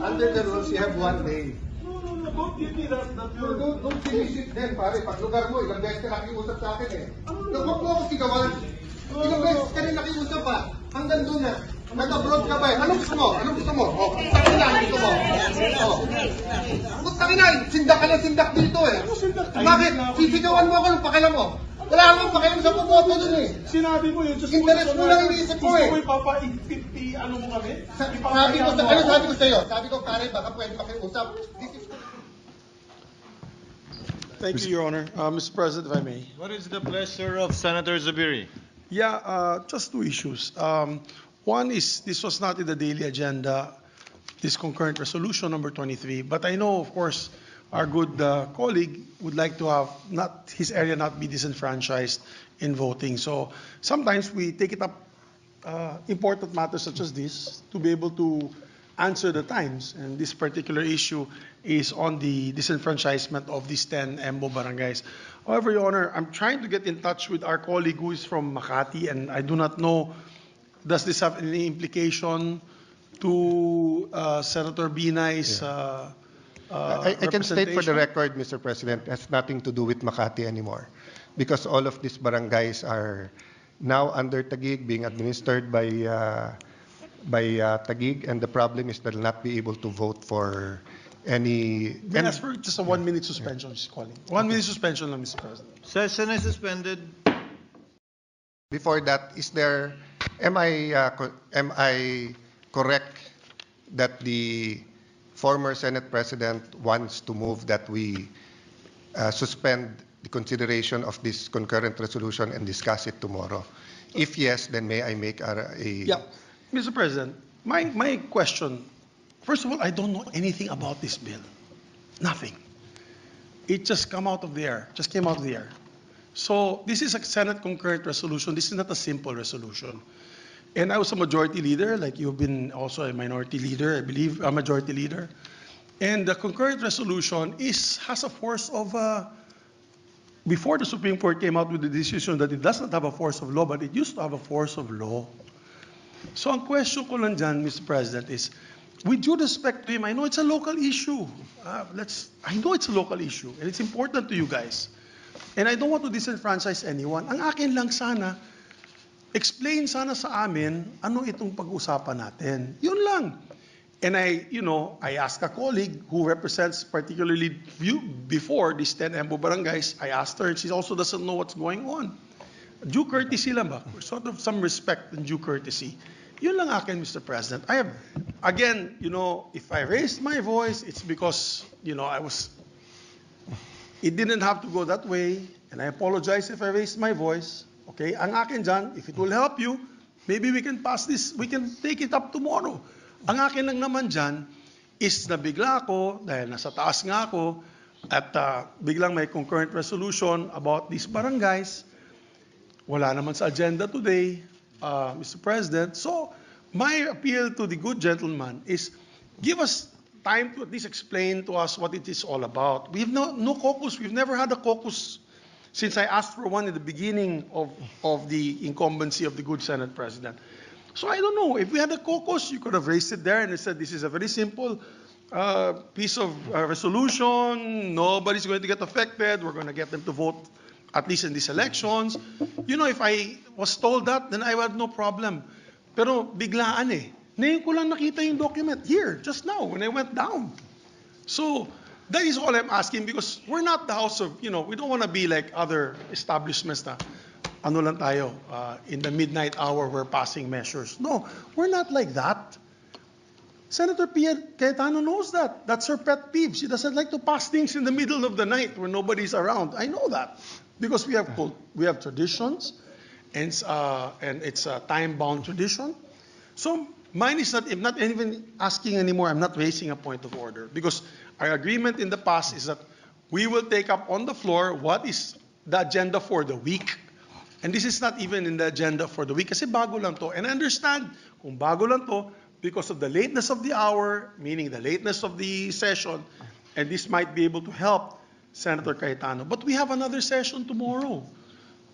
Under the rules, you have 1 day. No, don't give me that. Don't finish it then, pare. Pag lugar mo, ilang beses ka nakiusap sa akin eh. Huwag mo ako sigawan. Ilang beses ka rin nakiusap pa. Hanggang doon na. Nag-abroad ka ba eh? Anong gusto mo? Anong gusto mo? Oh, takin na, gusto mo? Oh. Takin na, sindak ka lang sindak dito eh. Bakit? Sisigawan mo ako ng pakialam mo. Wala akong pakialam sa pupoto dun eh. Sinabi mo yun. Interest mo lang iniisip ko eh. Gusto mo ipapa-50 ano mo kami? Sabi ko sa'yo, sabi ko pare, baka pwede makiusap. Thank you, Your Honor. Mr. President, if I may. What is the pleasure of Senator Zubiri? Yeah, just two issues. One is this was not in the daily agenda, this concurrent resolution number 23. But I know, of course, our good colleague would like to have not his area not be disenfranchised in voting. So sometimes we take it up important matters such as this to be able to answer the times. And this particular issue is on the disenfranchisement of these 10 EMBO barangays. However, Your Honor, I'm trying to get in touch with our colleague who is from Makati, and I do not know, does this have any implication to Senator Binay's I can state for the record, Mr. President, it has nothing to do with Makati anymore, because all of these barangays are now under Taguig, being administered by Taguig, and the problem is they'll not be able to vote for any. May I ask for just a 1-minute suspension, just calling. 1 minute suspension, Mr. President. Session is suspended. Before that, am I correct that the former Senate President wants to move that we suspend the consideration of this concurrent resolution and discuss it tomorrow? If yes, then may I make a Yeah, Mr. President, my question, first of all, I don't know anything about this bill. Nothing. It just came out of the air. So this is a Senate concurrent resolution. This is not a simple resolution. And I was a majority leader, like you've been also a minority leader, I believe, a majority leader. And the concurrent resolution has a force of, before the Supreme Court came out with the decision that it does not have a force of law, but it used to have a force of law. So ang question ko lang dyan, Mr. President, is, with due respect to him, I know it's a local issue. I know it's a local issue, and it's important to you guys. And I don't want to disenfranchise anyone. Ang akin lang sana, explain sana sa amin ano itong pag-usapan natin. Yun lang. And I asked a colleague who represents particularly before these 10 EMBO barangays, I asked her, and she also doesn't know what's going on. Due courtesy lang ba? Sort of some respect and due courtesy. Yun lang akin, Mr. President. I have, again, if I raised my voice, it's because, it didn't have to go that way, and I apologize if I raised my voice. Okay, ang akin dyan, if it will help you, maybe we can pass this, we can take it up tomorrow. Ang akin lang naman dyan is nabigla ako, dahil nasa taas nga ako, at biglang may concurrent resolution about these barangays. Wala naman sa agenda today, Mr. President. So, my appeal to the good gentleman is give us time to at least explain to us what it is all about. We have no caucus. We've never had a caucus since I asked for one in the beginning of the incumbency of the good Senate President. So I don't know. If we had a caucus, you could have raised it there and said, this is a very simple piece of resolution. Nobody's going to get affected. We're going to get them to vote, at least in these elections. If I was told that, then I would have no problem. Pero biglaan eh. Ngayon ko lang nakita yung document here, just now, when I went down. So, that is all I'm asking, because we're not the house of, we don't want to be like other establishments na, ano lang tayo, in the midnight hour we're passing measures. No, we're not like that. Senator Pia Cayetano knows that. That's her pet peeve. She doesn't like to pass things in the middle of the night when nobody's around. I know that, because we have traditions, and it's a time-bound tradition. So, mine is not, I'm not even asking anymore, I'm not raising a point of order, because our agreement in the past is that we will take up on the floor what is the agenda for the week. And this is not even in the agenda for the week, kasi bago lang to. And I understand kung bago lang to because of the lateness of the hour, meaning the lateness of the session, and this might be able to help Senator Cayetano. But we have another session tomorrow,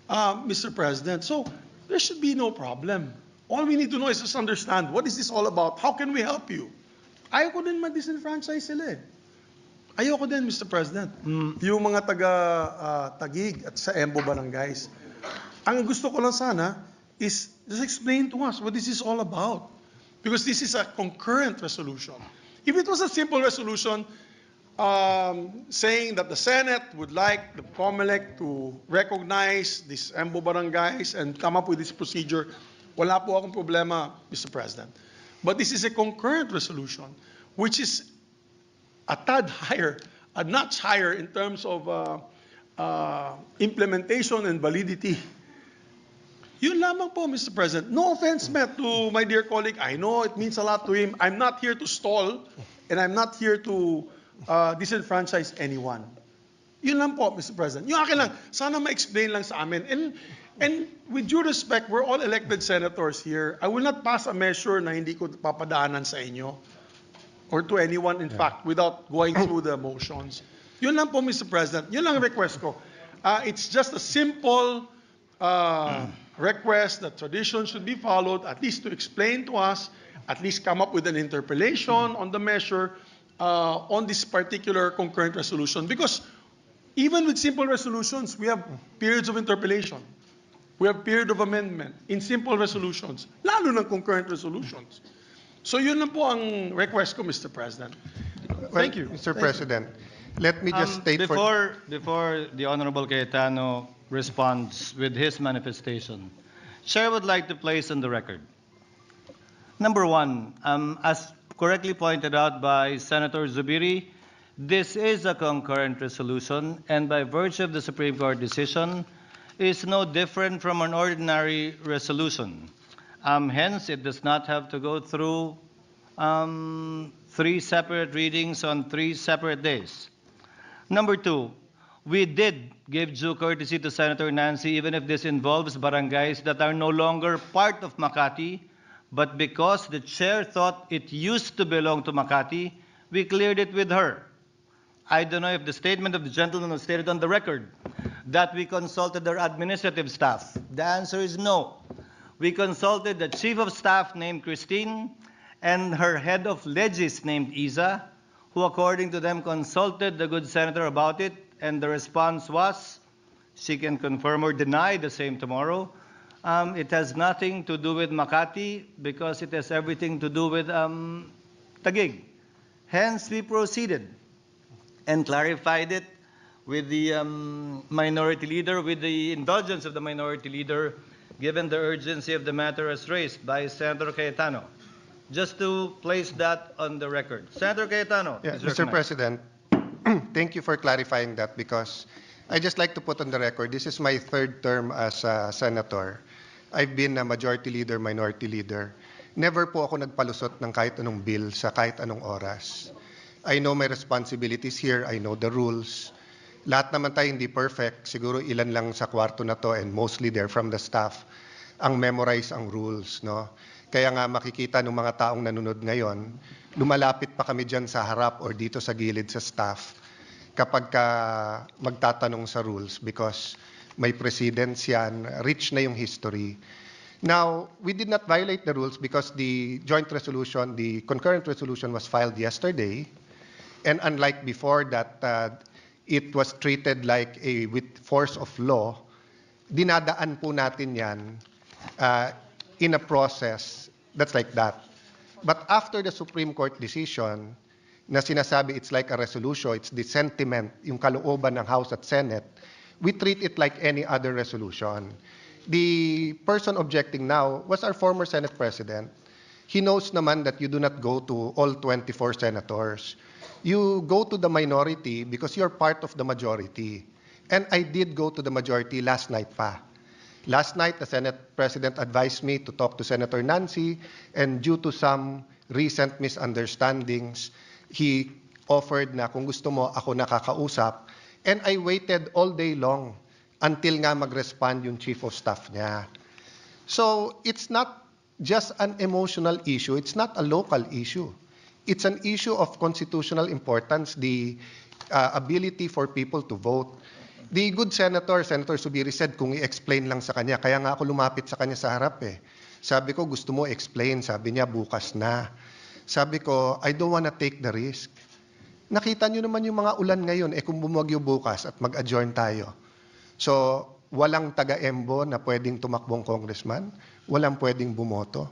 Mr. President. So there should be no problem. All we need to know is just understand, what is this all about? How can we help you? Ayoko din ma-disenfranchise sila eh. Ayoko din, Mr. President. Yung mga taga-Tagig at sa Embo Barangays. Ang gusto ko lang sana is just explain to us what this is all about. Because this is a concurrent resolution. If it was a simple resolution saying that the Senate would like the COMELEC to recognize these Embo Barangays and come up with this procedure, wala po akong problema, Mr. President. But this is a concurrent resolution, which is a tad higher, a notch higher in terms of implementation and validity. Yun lamang po, Mr. President. No offense meant to my dear colleague. I know it means a lot to him. I'm not here to stall, and I'm not here to disenfranchise anyone. Yun lang po, Mr. President. Yung akin lang, sana ma-explain lang sa amin. And with due respect, we're all elected senators here. I will not pass a measure na hindi ko papadaanan sa inyo or to anyone, in fact, without going through the motions. Yun lang po, Mr. President. Yun lang request ko. It's just a simple request that tradition should be followed, at least to explain to us, at least come up with an interpellation on the measure on this particular concurrent resolution. Because even with simple resolutions, we have periods of interpellation. We have period of amendment in simple resolutions, lalo ng concurrent resolutions. So yun lang po ang request ko, Mr. President. Thank you. Mr. President, let me just state before the Honorable Cayetano responds with his manifestation, Chair would like to place on the record. Number one, as correctly pointed out by Senator Zubiri, this is a concurrent resolution, and by virtue of the Supreme Court decision, is no different from an ordinary resolution. Hence, it does not have to go through 3 separate readings on 3 separate days. Number two, we did give due courtesy to Senator Nancy, even if this involves barangays that are no longer part of Makati, but because the chair thought it used to belong to Makati, we cleared it with her. I don't know if the statement of the gentleman was stated on the record that we consulted their administrative staff. The answer is no. We consulted the chief of staff named Christine and her head of legis named Isa, who according to them consulted the good senator about it, and the response was, she can confirm or deny the same tomorrow, it has nothing to do with Makati because it has everything to do with Taguig. Hence, we proceeded and clarified it with the minority leader, with the indulgence of the minority leader, given the urgency of the matter as raised by Senator Cayetano. Just to place that on the record. Senator Cayetano. Yeah, is Mr. recognized. President, thank you for clarifying that because I just like to put on the record, this is my 3rd term as a senator. I've been a majority leader, minority leader. Never po ako nagpalusot ng kahit anong bill sa kahit anong oras. I know my responsibilities here. I know the rules. Lahat naman tayo hindi perfect. Siguro ilan lang sa kwarto na to and mostly they're from the staff ang memorize ang rules, no? Kaya nga makikita ng mga taong nanonood ngayon, lumalapit pa kami dyan sa harap or dito sa gilid sa staff kapag ka magtatanong sa rules because may precedents yan, rich na yung history. Now, we did not violate the rules because the joint resolution, the concurrent resolution was filed yesterday, and unlike before that it was treated like with force of law, dinadaan po natin yan in a process that's like that. But after the Supreme Court decision na sinasabi it's like a resolution, it's the sentiment, yung kalooban ng House at Senate, we treat it like any other resolution. The person objecting now was our former Senate President. He knows naman that you do not go to all 24 senators. You go to the minority because you're part of the majority. And I did go to the majority last night pa. Last night, the Senate President advised me to talk to Senator Nancy, and due to some recent misunderstandings, he offered na kung gusto mo, ako nakakausap. And I waited all day long until nga mag-respond yung Chief of Staff niya. So, it's not just an emotional issue. It's not a local issue. It's an issue of constitutional importance, the ability for people to vote. The good senator, Senator Zubiri, said kung i-explain lang sa kanya. Kaya nga ako lumapit sa kanya sa harap eh. Sabi ko, gusto mo explain. Sabi niya, bukas na. Sabi ko, I don't wanna take the risk. Nakita nyo naman yung mga ulan ngayon, kung bumagyo bukas at mag-adjourn tayo. So, walang taga-Embo na pwedeng tumakbong congressman, walang pwedeng bumoto.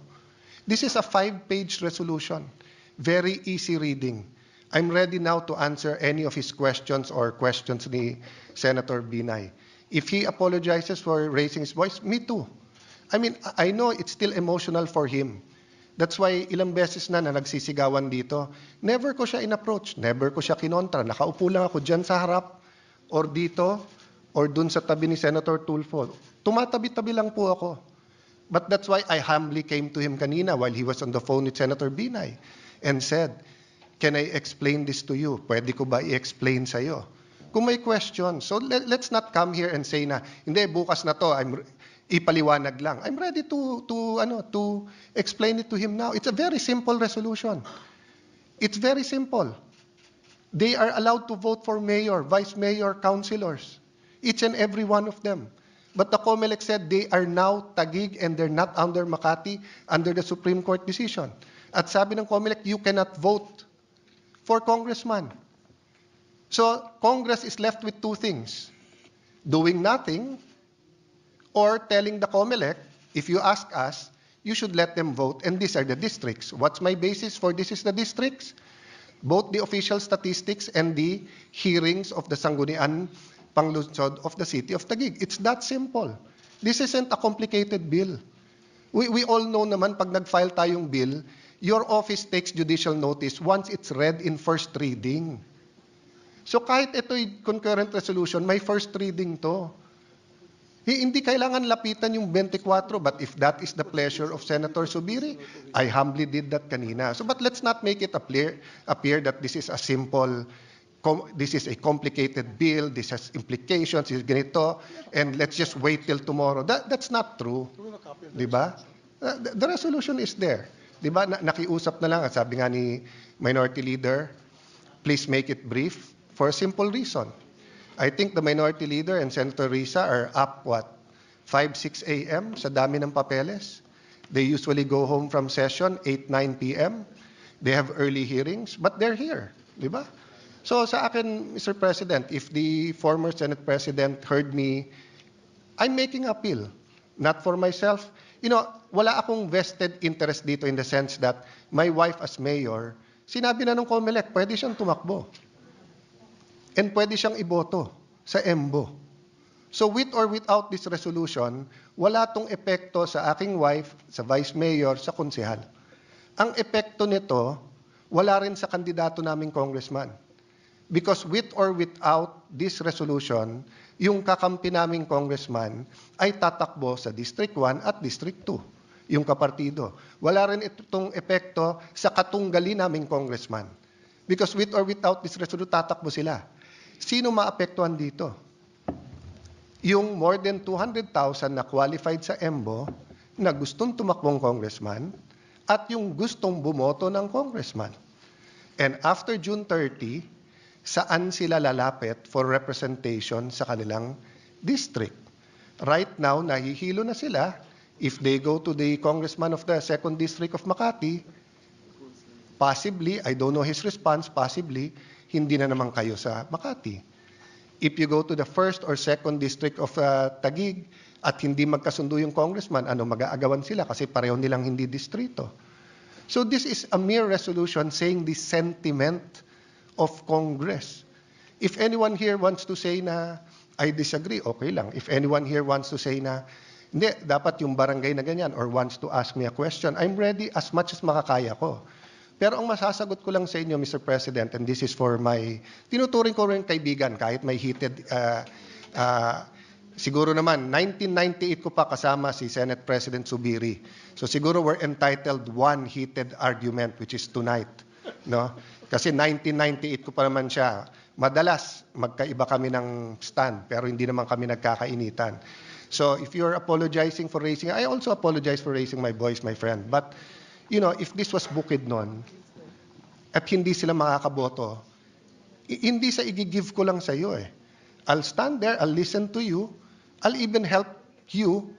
This is a 5-page resolution. Very easy reading. I'm ready now to answer any of his questions or questions ni Senator Binay. If he apologizes for raising his voice, me too. I mean, I know it's still emotional for him. That's why ilang beses na nagsisigawan dito, never ko siya in-approach, never ko siya kinontra. Nakaupo lang ako dyan sa harap, or dito, or dun sa tabi ni Senator Tulfo. Tumatabi-tabi lang po ako. But that's why I humbly came to him kanina while he was on the phone with Senator Binay and said, can I explain this to you? Pwede ko ba i-explain sa'yo? Kung may question, so let's not come here and say na, hindi, bukas na to, ipaliwanag lang. I'm ready to explain it to him now. It's a very simple resolution. It's very simple. They are allowed to vote for mayor, vice mayor, councilors, each and every one of them. But the COMELEC said they are now Taguig and they're not under Makati under the Supreme Court decision. At sabi ng COMELEC, you cannot vote for congressman. So Congress is left with two things: doing nothing, or telling the COMELEC, if you ask us, you should let them vote, and these are the districts. What's my basis for this is the districts? Both the official statistics and the hearings of the Sangguniang Panglungsod of the city of Taguig. It's that simple. This isn't a complicated bill. We all know naman, pag nag-file tayong bill, your office takes judicial notice once it's read in first reading. So kahit ito'y concurrent resolution, may first reading to. Hindi kailangan lapitan yung 24, but if that is the pleasure of Senator Zubiri, I humbly did that kanina. So, but let's not make it appear that this is a simple, this is a complicated bill, this has implications, this is ganito, and let's just wait till tomorrow. That's not true. Diba? The resolution is there. Diba? Nakiusap na lang, at sabi nga ni Minority Leader, please make it brief for a simple reason. I think the Minority Leader and Senator Risa are up, 5, 6 a.m. sa dami ng papeles. They usually go home from session 8, 9 p.m. They have early hearings, but they're here. Di ba? So sa akin, Mr. President, if the former Senate President heard me, I'm making appeal. Not for myself. You know, wala akong vested interest dito in the sense that my wife as mayor, sinabi na ng COMELEC, pwede siyang tumakbo. And pwede siyang iboto sa EMBO. So with or without this resolution, wala tong epekto sa aking wife, sa vice mayor, sa konsehal. Ang epekto nito, wala rin sa kandidato naming congressman. Because with or without this resolution, yung kakampi naming congressman ay tatakbo sa District 1 at District 2, yung kapartido. Wala rin itong epekto sa katunggali naming congressman. Because with or without this resolution, tatakbo sila. Sino maapektuhan dito? Yung more than 200,000 na qualified sa EMBO na gustong tumakbong congressman at yung gustong bumoto ng congressman. And after June 30, saan sila lalapit for representation sa kanilang district? Right now, nahihilo na sila. If they go to the congressman of the 2nd District of Makati, possibly, I don't know his response, possibly, hindi na naman kayo sa Makati. If you go to the 1st or 2nd District of Taguig at hindi magkasundo yung congressman, mag-aagawan sila kasi pareho nilang hindi distrito. So this is a mere resolution saying the sentiment of Congress. If anyone here wants to say na, I disagree, okay lang. If anyone here wants to say na, hindi, dapat yung barangay na ganyan, or wants to ask me a question, I'm ready as much as makakaya ko. Pero ang masasagot ko lang sa inyo, Mr. President, and this is for my, tinuturing ko rin kaibigan, kahit may heated, siguro naman, 1998 ko pa kasama si Senate President Zubiri. So siguro we're entitled one heated argument, which is tonight. No? Kasi 1998 ko pa naman siya. Madalas, magkaiba kami ng stand, pero hindi naman kami nagkakainitan. So if you're apologizing for raising, I also apologize for raising my voice, my friend. But you know, if this was Bukidnon at hindi sila makakaboto, hindi sa i-give ko lang sa iyo eh. I'll stand there, I'll listen to you, I'll even help you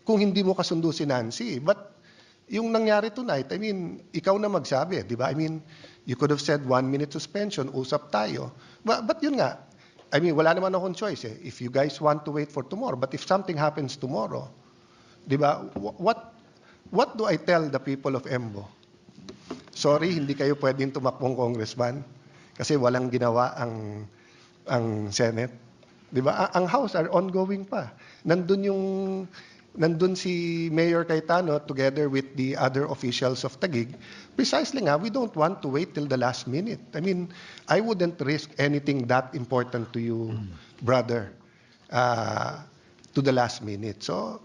kung hindi mo kasundo si Nancy. But yung nangyari tonight, I mean, ikaw na magsabi, di ba? I mean, you could have said 1 minute suspension, usap tayo. But yun nga, I mean, wala naman akong choice eh. If you guys want to wait for tomorrow, but if something happens tomorrow, di ba, what do I tell the people of Embo? Sorry, hindi kayo pwedeng tumakbong congressman kasi walang ginawa ang Senate. Di ba? Ang House are ongoing pa. Nandun si Mayor Cayetano together with the other officials of Taguig. Precisely nga, we don't want to wait till the last minute. I mean, I wouldn't risk anything that important to you, brother, to the last minute. So,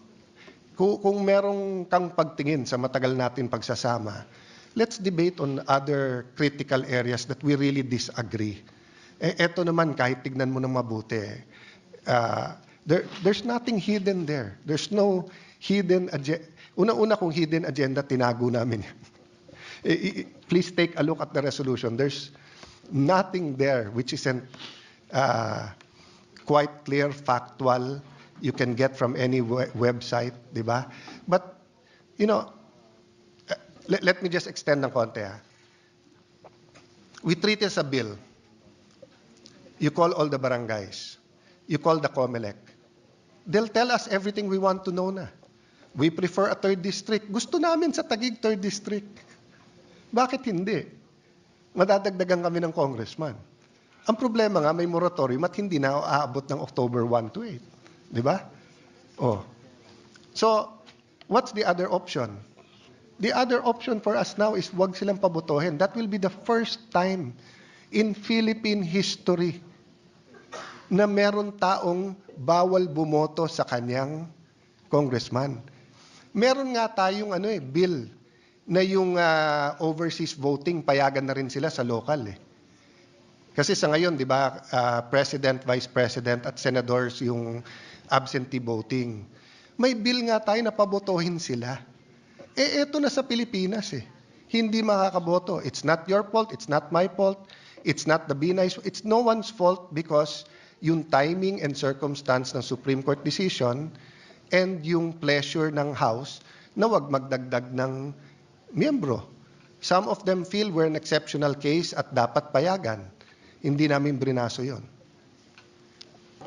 kung merong kang pagtingin sa matagal natin pagsasama, let's debate on other critical areas that we really disagree. Eto naman, kahit tignan mo ng mabuti, there's nothing hidden there. There's no hidden agenda. Una-una kung hidden agenda, tinago namin yan. Please take a look at the resolution. There's nothing there which isn't quite clear, factual, you can get from any website, di ba? But, you know, let me just extend ng konti. We treat it as a bill. You call all the barangays. You call the COMELEC. They'll tell us everything we want to know na. We prefer a 3rd district. Gusto namin sa Taguig 3rd district. Bakit hindi? Madadagdagan kami ng congressman. Ang problema nga, may moratorium at hindi na aabot ng October 1 to 8. Di ba? Oh. So, what's the other option? The other option for us now is wag silang pabotohin. That will be the first time in Philippine history na meron taong bawal bumoto sa kanyang congressman. Meron nga tayong bill na yung overseas voting, payagan na rin sila sa local eh. Kasi sa ngayon, di ba, President, Vice President at Senadors yung absentee voting. May bill nga tayo na pabotohin sila. Eto na sa Pilipinas eh. Hindi makakaboto. It's not your fault, it's not my fault, it's not the Binay's, it's no one's fault because yung timing and circumstance ng Supreme Court decision and yung pleasure ng House na wag magdagdag ng miyembro. Some of them feel we're an exceptional case at dapat payagan. Hindi namin brinaso yon.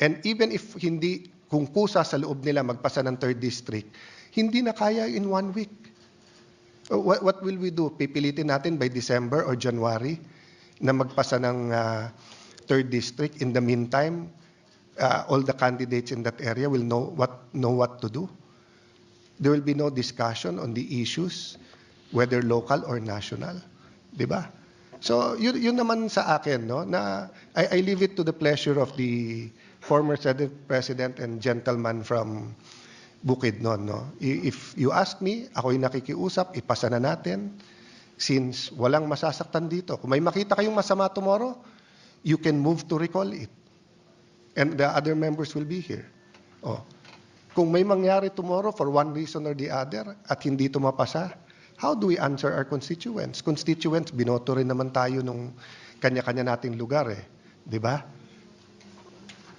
And even if hindi, kung kusa sa loob nila magpasa ng 3rd district, hindi na kaya in 1 week. What will we do? Pipilitin natin by December or January na magpasa ng 3rd district. In the meantime, all the candidates in that area will know what to do. There will be no discussion on the issues, whether local or national. Diba? So, yun naman sa akin, no? Na I leave it to the pleasure of the former Senate President and gentleman from Bukidnon, no? If you ask me, ako'y nakikiusap, ipasa na natin since walang masasaktan dito. Kung may makita kayong masama tomorrow, you can move to recall it. And the other members will be here. Oh. Kung may mangyari tomorrow for one reason or the other at hindi ito mapasa, how do we answer our constituents? Constituents, binoto rin naman tayo nung kanya-kanya nating lugar eh. Di ba?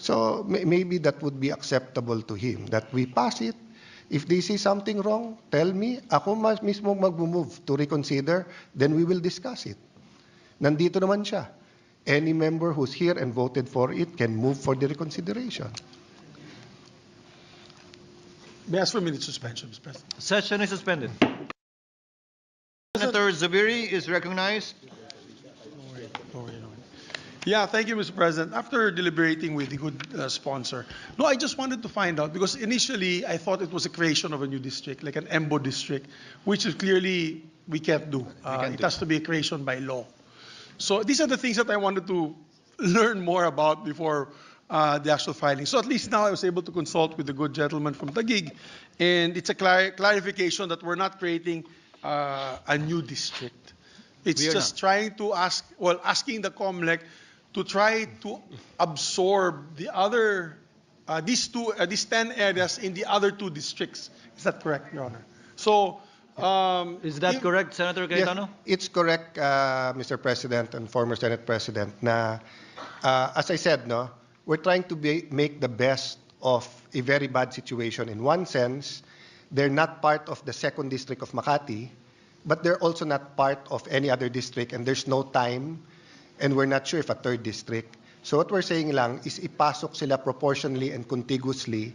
So maybe that would be acceptable to him, that we pass it. If they see something wrong, tell me. Ako mismo mag-move to reconsider, then we will discuss it. Nandito naman siya. Any member who's here and voted for it can move for the reconsideration. May I ask for a minute suspension, Mr. President? Session is suspended. Senator Zubiri is recognized. Yeah, thank you, Mr. President. After deliberating with the good sponsor, no, I just wanted to find out, because initially I thought it was a creation of a new district, like an EMBO district, which is clearly we can't do. It has to be a creation by law. So these are the things that I wanted to learn more about before the actual filing. So at least now I was able to consult with the good gentleman from Taguig, and it's a clarification that we're not creating a new district. It's just trying to asking the COMELEC to try to absorb the other, these 10 areas in the other 2 districts. Is that correct, Your Honor? So, Is that correct, Senator Cayetano? Yes, it's correct, Mr. President and former Senate President, na, as I said, no, we're trying to make the best of a very bad situation. In one sense, They're not part of the 2nd District of Makati, but they're also not part of any other district, and there's no time, and we're not sure if a 3rd district. So what we're saying lang is ipasok sila proportionally and contiguously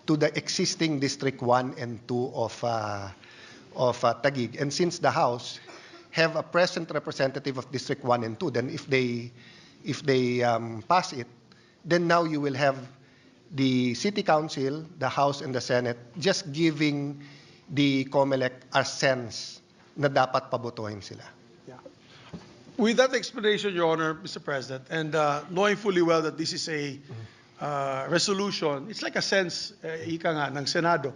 to the existing District 1 and 2 of Taguig. And since the House have a present representative of District 1 and 2, then if they pass it, then now you will have the City Council, the House, and the Senate just giving the COMELEC a sense na dapat pabotohin sila. With that explanation, Your Honor, Mr. President, and knowing fully well that this is a resolution, it's like a sense, ika nga, ng Senado,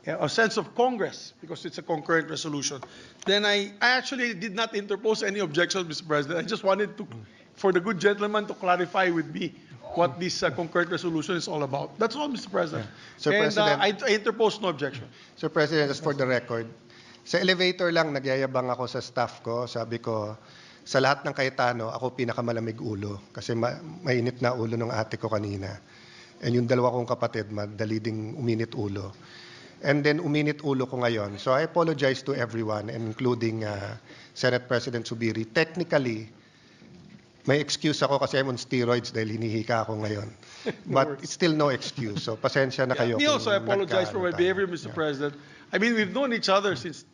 a sense of Congress, because it's a concurrent resolution. Then I actually did not interpose any objections, Mr. President. I just wanted to, for the good gentleman to clarify with me what this concurrent resolution is all about. That's all, Mr. President. Sir And President- I interpose no objection. Sir President, just for the record, sa elevator lang nagyayabang ako sa staff ko. Sabi ko, sa lahat ng Cayetano, ako pinakamalamig ulo. Kasi mainit na ulo ng ate ko kanina. And yung dalawa kong kapatid, madali ding uminit ulo. And then uminit ulo ko ngayon. So I apologize to everyone, including Senate President Zubiri. Technically, may excuse ako kasi I'm on steroids dahil hinihika ako ngayon. But it's still no excuse. So pasensya na kayo. Me kung also, I apologize for my nagkaano tayo. behavior, Mr. President. I mean, we've known each other since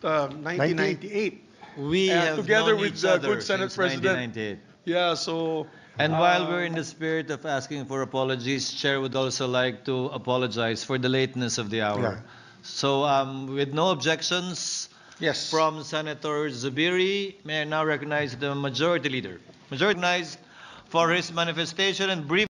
1998. We have together known with each the other good Senate since President. 1998. Yeah, so... And while we're in the spirit of asking for apologies, Chair would also like to apologize for the lateness of the hour. Yeah. So with no objections Yes. from Senator Zubiri, may I now recognize the Majority Leader. Majority recognized for his manifestation and brief